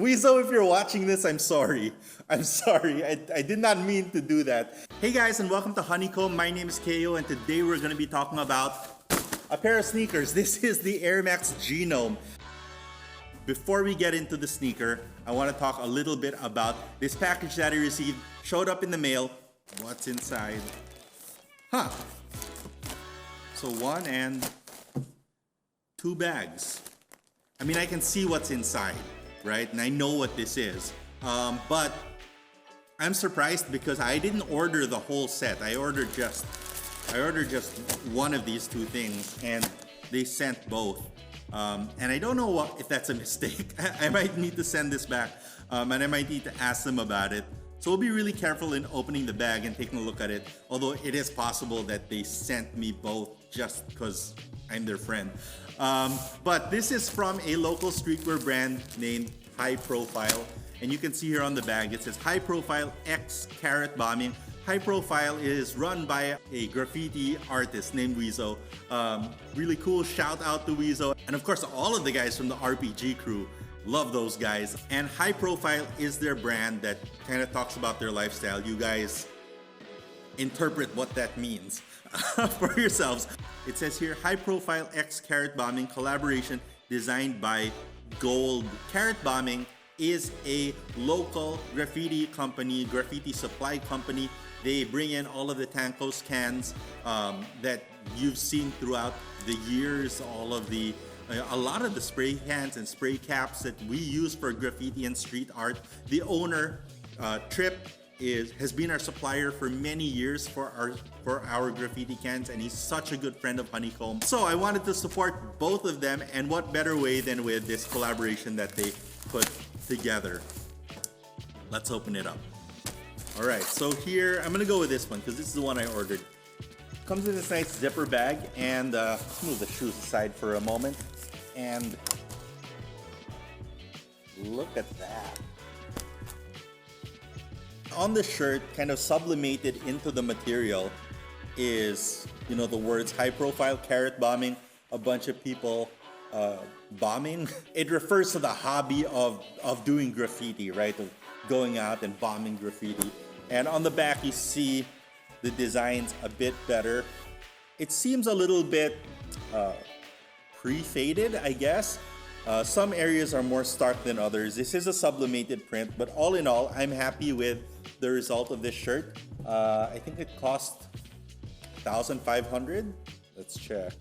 Weezo, if you're watching this, I'm sorry. I'm sorry. I did not mean to do that. Hey guys, and welcome to Honeycomb. My name is KO, and today we're going to be talking about a pair of sneakers. This is the AirMax Genome. Before we get into the sneaker, I want to talk a little bit about this package that I received. Showed up in the mail. What's inside? Huh. So 1 and 2 bags. I mean, I can see what's inside, right? And I know what this is. But I'm surprised because I didn't order the whole set. I ordered just one of these 2 things, and they sent both. And I don't know if that's a mistake. I might need to send this back, and I might need to ask them about it. So we'll be really careful in opening the bag and taking a look at it. Although it is possible that they sent me both just because I'm their friend. But this is from a local streetwear brand named HighProfile. And you can see here on the bag, it says HighProfile X Carrot Bombing. HighProfile is run by a graffiti artist named Weezo. Really cool, shout out to Weezo. And of course, all of the guys from the RPG crew. Love those guys. And HighProfile is their brand that kind of talks about their lifestyle. You guys interpret what that means for yourselves. It says here, HighProfile X Carrot Bombing collaboration designed by Gold. Carrot Bombing is a local graffiti company, graffiti supply company. They bring in all of the Tankos cans that you've seen throughout the years, a lot of the spray cans and spray caps that we use for graffiti and street art. The owner, Trip, has been our supplier for many years for our graffiti cans, and he's such a good friend of Honeycomb. So I wanted to support both of them, and what better way than with this collaboration that they put together. Let's open it up. All right, so here, I'm gonna go with this one because this is the one I ordered. Comes in this nice zipper bag, and let's move the shoes aside for a moment. And look at that. On the shirt, kind of sublimated into the material is, the words HighProfile Carrot Bombing, a bunch of people bombing. It refers to the hobby of doing graffiti, right? Of going out and bombing graffiti. And on the back, you see the designs a bit better. It seems a little bit pre-faded, I guess. Some areas are more stark than others. This is a sublimated print, but all in all, I'm happy with the result of this shirt. I think it cost $1,500. Let's check.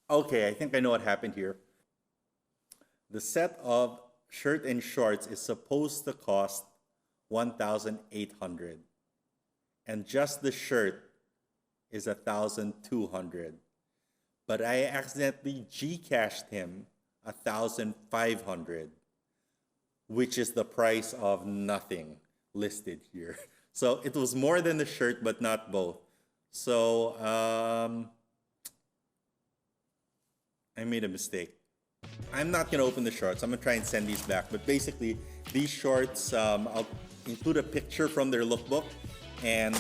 Okay, I think I know what happened here. The set of shirt and shorts is supposed to cost $1,800, and just the shirt is $1,200. But I accidentally Gcashed him $1,500, which is the price of nothing listed here. So it was more than the shirt, but not both. So I made a mistake. I'm not gonna open the shorts. I'm gonna try and send these back. But basically, these shorts, I'll include a picture from their lookbook, and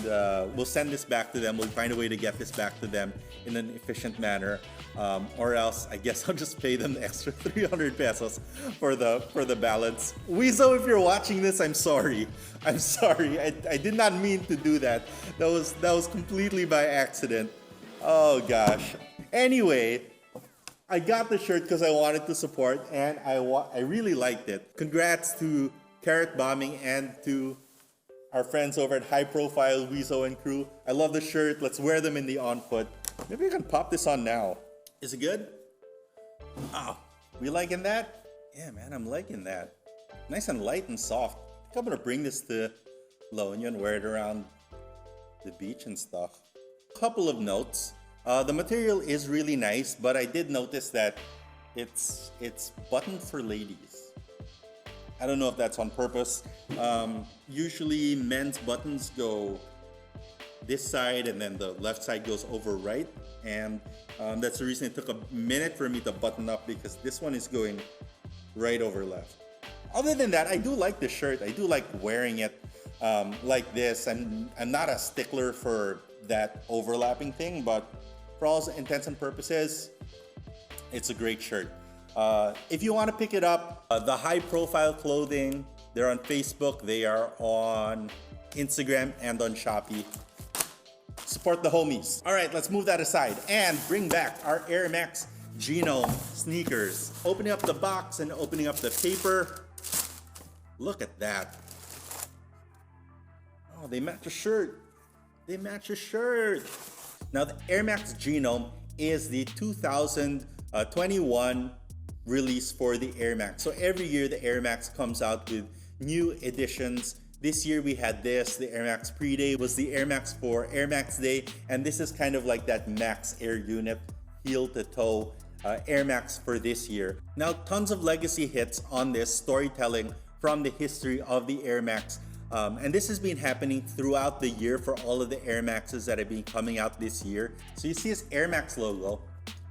we'll send this back to them. We'll find a way to get this back to them in an efficient manner, or else I guess I'll just pay them the extra 300 pesos for the balance. Weezo, if you're watching this, I'm sorry. I'm sorry. I did not mean to do that. That was completely by accident. Oh gosh. Anyway, I got the shirt because I wanted to support, and I really liked it. Congrats to Carrot Bombing and to our friends over at HighProfile, Weezo and crew. I love the shirt. Let's wear them in the on-foot. Maybe I can pop this on now. Is it good? Oh, we liking that? Yeah, man, I'm liking that. Nice and light and soft. I think I'm gonna bring this to La Union, wear it around the beach and stuff. Couple of notes. The material is really nice, but I did notice that it's buttoned for ladies. I don't know if that's on purpose. Usually men's buttons go this side and then the left side goes over right. And that's the reason it took a minute for me to button up, because this one is going right over left. Other than that, I do like the shirt. I do like wearing it like this. I'm not a stickler for that overlapping thing, but for all intents and purposes, it's a great shirt. If you want to pick it up, the HighProfile clothing, they're on Facebook, they are on Instagram, and on Shopee. Support the homies. All right, let's move that aside and bring back our AirMax Genome sneakers. Opening up the box and opening up the paper. Look at that. Oh, they match a shirt. They match a shirt. Now, the AirMax Genome is the 2021 release for the AirMax. So every year the AirMax comes out with new editions. This year we had this, the AirMax Pre-Day was the AirMax for AirMax Day, and this is kind of like that Max Air unit, heel to toe AirMax for this year. Now, tons of legacy hits on this, storytelling from the history of the AirMax. And this has been happening throughout the year for all of the AirMaxes that have been coming out this year. So you see this AirMax logo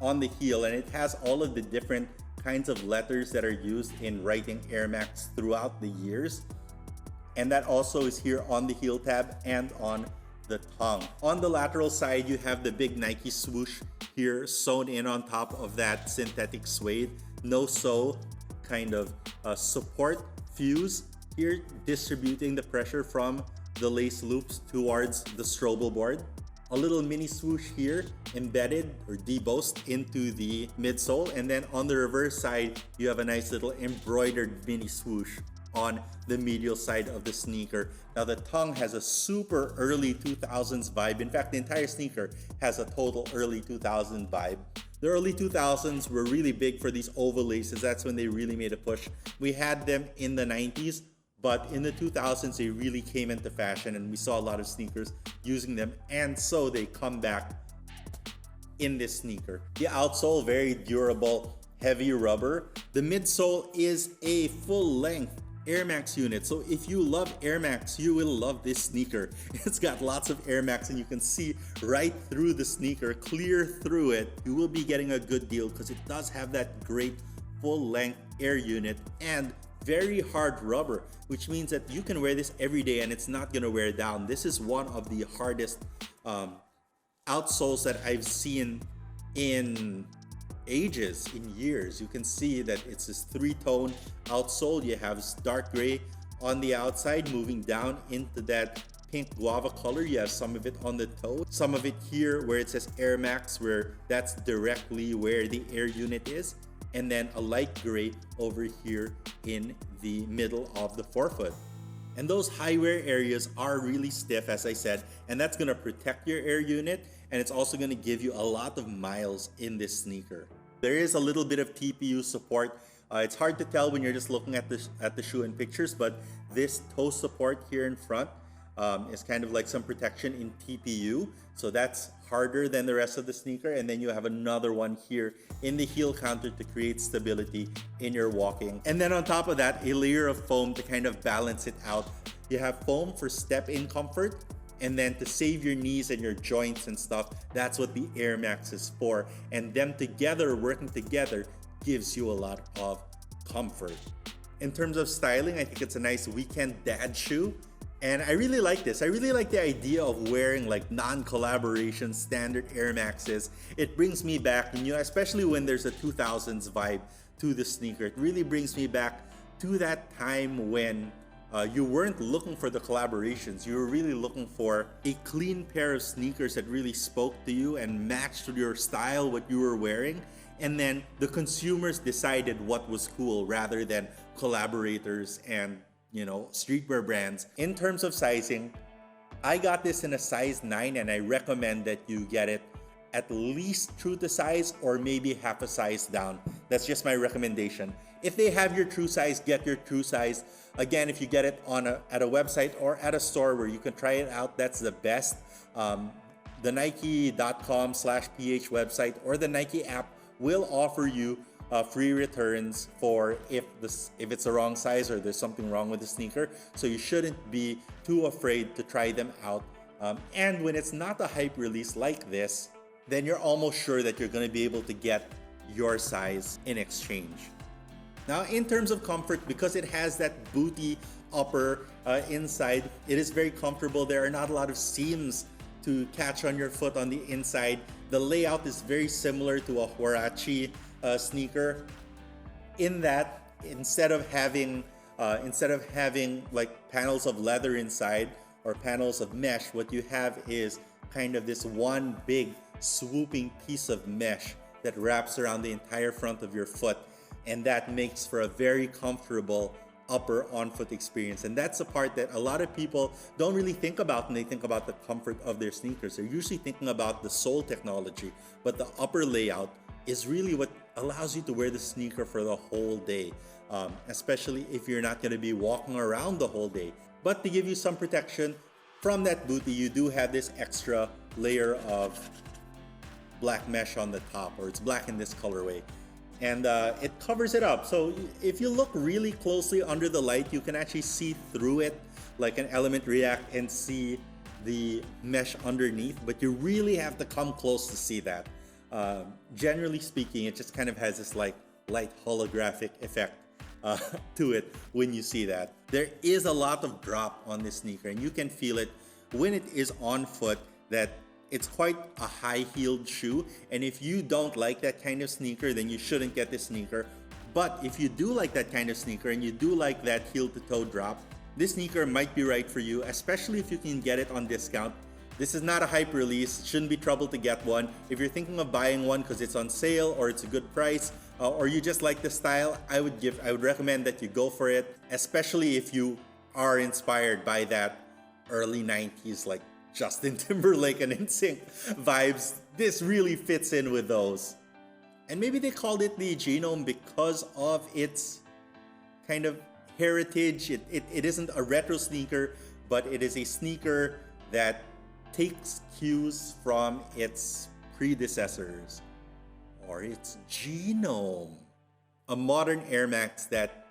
on the heel, and it has all of the different kinds of letters that are used in writing AirMax throughout the years. And that also is here on the heel tab and on the tongue. On the lateral side, you have the big Nike swoosh here sewn in on top of that synthetic suede. No sew kind of support fuse here, distributing the pressure from the lace loops towards the strobo board. A little mini swoosh here embedded or debossed into the midsole. And then on the reverse side, you have a nice little embroidered mini swoosh on the medial side of the sneaker. Now, the tongue has a super early 2000s vibe. In fact, the entire sneaker has a total early 2000s vibe. The early 2000s were really big for these oval laces. That's when they really made a push. We had them in the 90s, but in the 2000s, they really came into fashion, and we saw a lot of sneakers using them, and so they come back in this sneaker. The outsole, very durable, heavy rubber. The midsole is a full-length AirMax unit. So if you love AirMax, you will love this sneaker. It's got lots of AirMax, and you can see right through the sneaker, clear through it. You will be getting a good deal because it does have that great full-length air unit and very hard rubber, which means that you can wear this every day and it's not gonna wear down. This is one of the hardest outsoles that I've seen in ages, in years. You can see that it's this three-tone outsole. You have dark gray on the outside moving down into that pink guava color. You have some of it on the toe, some of it here where it says AirMax, where that's directly where the air unit is, and then a light gray over here in the middle of the forefoot. And those high wear areas are really stiff, as I said, and that's gonna protect your air unit, and it's also gonna give you a lot of miles in this sneaker. There is a little bit of TPU support. It's hard to tell when you're just looking at the shoe in pictures, but this toe support here in front is kind of like some protection in TPU. So that's harder than the rest of the sneaker. And then you have another one here in the heel counter to create stability in your walking. And then on top of that, a layer of foam to kind of balance it out. You have foam for step-in comfort, and then to save your knees and your joints and stuff. That's what the AirMax is for. And them together, working together, gives you a lot of comfort. In terms of styling, I think it's a nice weekend dad shoe. And I really like this. I really like the idea of wearing like non-collaboration standard AirMaxes. It brings me back, and especially when there's a 2000s vibe to the sneaker. It really brings me back to that time when you weren't looking for the collaborations. You were really looking for a clean pair of sneakers that really spoke to you and matched your style, what you were wearing. And then the consumers decided what was cool rather than collaborators and streetwear brands. In terms of sizing, I got this in a size 9, and I recommend that you get it at least true to size or maybe half a size down. That's just my recommendation. If they have your true size, get your true size. Again, if you get it at a website or at a store where you can try it out, that's the best. The Nike.com/PH website or the Nike app will offer you free returns for if it's the wrong size or there's something wrong with the sneaker. So you shouldn't be too afraid to try them out. And when it's not a hype release like this, then you're almost sure that you're going to be able to get your size in exchange. Now, in terms of comfort, because it has that booty upper inside, it is very comfortable. There are not a lot of seams to catch on your foot on the inside. The layout is very similar to a Huarache sneaker. in that instead of having like panels of leather inside or panels of mesh, what you have is kind of this one big swooping piece of mesh that wraps around the entire front of your foot, and that makes for a very comfortable upper on-foot experience. And that's the part that a lot of people don't really think about when they think about the comfort of their sneakers. They're usually thinking about the sole technology, but the upper layout is really what allows you to wear the sneaker for the whole day, especially if you're not going to be walking around the whole day. But to give you some protection from that booty, you do have this extra layer of black mesh on the top, or it's black in this colorway, and it covers it up. So if you look really closely under the light, you can actually see through it like an element react and see the mesh underneath, but you really have to come close to see that. Generally speaking, it just kind of has this like light holographic effect to it when you see that. There is a lot of drop on this sneaker, and you can feel it when it is on foot, that it's quite a high-heeled shoe. And if you don't like that kind of sneaker, then you shouldn't get this sneaker. But if you do like that kind of sneaker and you do like that heel-to-toe drop, this sneaker might be right for you, especially if you can get it on discount. This is not a hype release. It shouldn't be trouble to get one. If you're thinking of buying one because it's on sale or it's a good price, or you just like the style, I would recommend that you go for it, especially if you are inspired by that early 90s like Justin Timberlake and NSYNC vibes. This really fits in with those. And maybe they called it the Genome because of its kind of heritage. It isn't a retro sneaker, but it is a sneaker that takes cues from its predecessors, or its genome. A modern AirMax that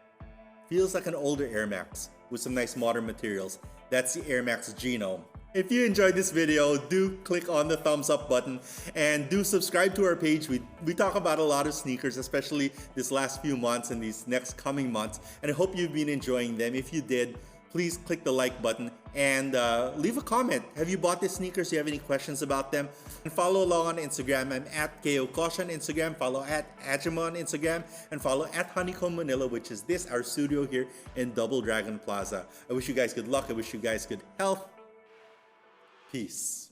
feels like an older AirMax with some nice modern materials. That's the AirMax Genome. If you enjoyed this video, do click on the thumbs up button and do subscribe to our page. We talk about a lot of sneakers, especially this last few months and these next coming months, and I hope you've been enjoying them. If you did, please click the like button and leave a comment. Have you bought these sneakers? Do you have any questions about them? And follow along on Instagram. I'm at KOKosh on Instagram. Follow at Ajima on Instagram. And follow at Honeycomb Manila, which is our studio here in Double Dragon Plaza. I wish you guys good luck. I wish you guys good health. Peace.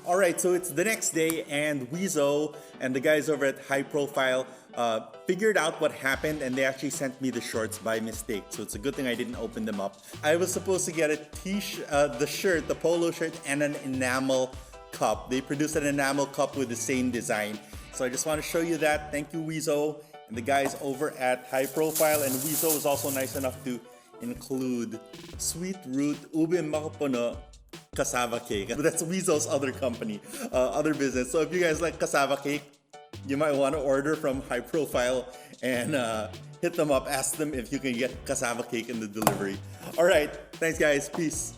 All right, so it's the next day, and Outsole and the guys over at HighProfile figured out what happened, and they actually sent me the shorts by mistake. So it's a good thing I didn't open them up. I was supposed to get the shirt, the polo shirt, and an enamel cup. They produced an enamel cup with the same design. So I just want to show you that. Thank you, Outsole, and the guys over at HighProfile. And Outsole is also nice enough to include Sweetroot, Ube Macapuno, Cassava cake. That's Ousole's other company, other business. So if you guys like cassava cake, you might want to order from HighProfile and hit them up. Ask them if you can get cassava cake in the delivery. All right. Thanks, guys. Peace.